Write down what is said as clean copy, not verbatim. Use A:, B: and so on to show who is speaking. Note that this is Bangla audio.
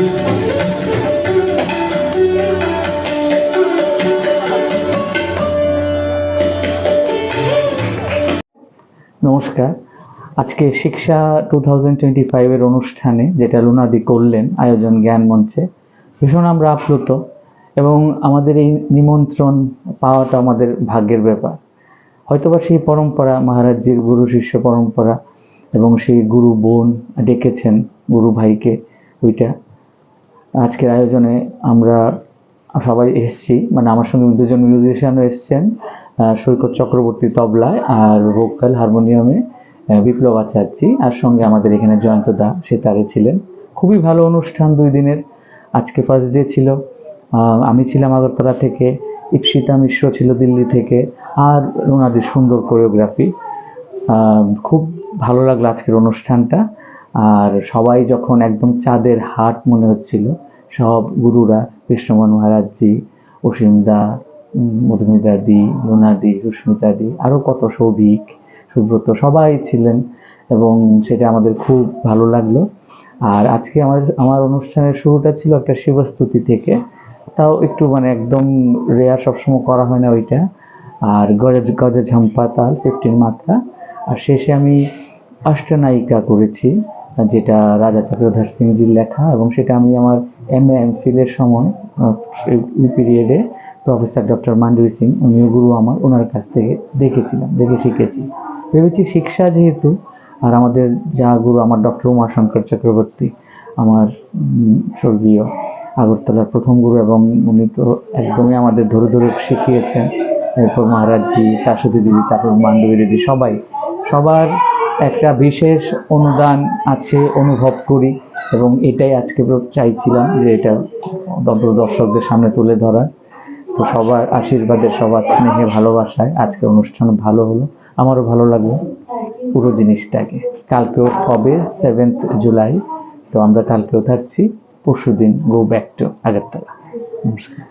A: নমস্কার। আজকে শিক্ষা 2025 এর অনুষ্ঠানে যেটা লুনাদি করলেন আয়োজন জ্ঞান মঞ্চে, ভীষণ আমরা আপ্লুত এবং আমাদের এই নিমন্ত্রণ পাওয়াটা আমাদের ভাগ্যের ব্যাপার। হয়তোবা সেই পরম্পরা মহারাজজির গুরু শিষ্য পরম্পরা এবং সেই গুরু বোন ডেকেছেন গুরু ভাইকে, ওইটা আজকের আয়োজনে আমরা সবাই এসেছি। মানে আমার সঙ্গে দুজন মিউজিশিয়ানও এসছেন, সৈকত চক্রবর্তী তবলায় আর ভোকাল হারমোনিয়ামে বিপ্লব আচার্যি, আর সঙ্গে আমাদের এখানে জয়ন্ত দা সেতারে ছিলেন। খুবই ভালো অনুষ্ঠান 2 দিনের। আজকে ফার্স্ট ডে ছিল, আমি ছিলাম আগরতলা থেকে, ইপসিতা মিশ্র ছিল দিল্লি থেকে, আর ওনাদের সুন্দর কোরিওগ্রাফি। খুব ভালো লাগলো আজকের অনুষ্ঠানটা। আর সবাই যখন একদম চাঁদের হাট মনে হচ্ছিল, সব গুরুরা, কৃষ্ণমোহন মহারাজজি, অসীম দা, মধুমিতা দি, লুনাদি, সুস্মিতা দি, আরও কত সৌভিক, সুব্রত, সবাই ছিলেন এবং সেটা আমাদের খুব ভালো লাগলো। আর আজকে আমার অনুষ্ঠানের শুরুটা ছিল একটা শিবস্তুতি থেকে, তাও একটু মানে একদম রেয়ার, সবসময় করা হয় না ওইটা। আর গজে ঝম্পা তাল 15 মাত্রা। আর শেষে আমি অষ্টনায়িকা করেছি, যেটা রাজা চক্রধর সিংজির লেখা, এবং সেটা আমি আমার MA MPhil এর সময় এই পিরিয়ডে প্রফেসর ডক্টর মান্ডবী সিং, উনিও গুরু আমার, ওনার কাছ থেকে দেখে শিখেছি। ভেবেছি শিক্ষা যেহেতু, আর আমাদের যা গুরু আমার ডক্টর উমাশঙ্কর চক্রবর্তী, আমার স্বর্গীয় আগরতলার প্রথম গুরু, এবং উনি তো একদমই আমাদের ধরে ধরে শিখিয়েছেন। এরপর মহারাজজি, শাশ্বতী দেবী, তারপর মান্ডবী দেবী, সবার একটা বিশেষ অনুদান আছে, অনুভব করি, এবং এটাই আজকে চাইছিলাম যে এটা দর্শকদের সামনে তুলে ধরা। তো সবার আশীর্বাদে, সবার স্নেহে, ভালোবাসায় আজকে অনুষ্ঠান ভালো হলো, আমারও ভালো লাগলো পুরো জিনিসটাকে। কালকেও হবে 7th জুলাই, তো আমরা কালকেও থাকছি, পরশুদিন গো ব্যাক টু আগরতলা। নমস্কার।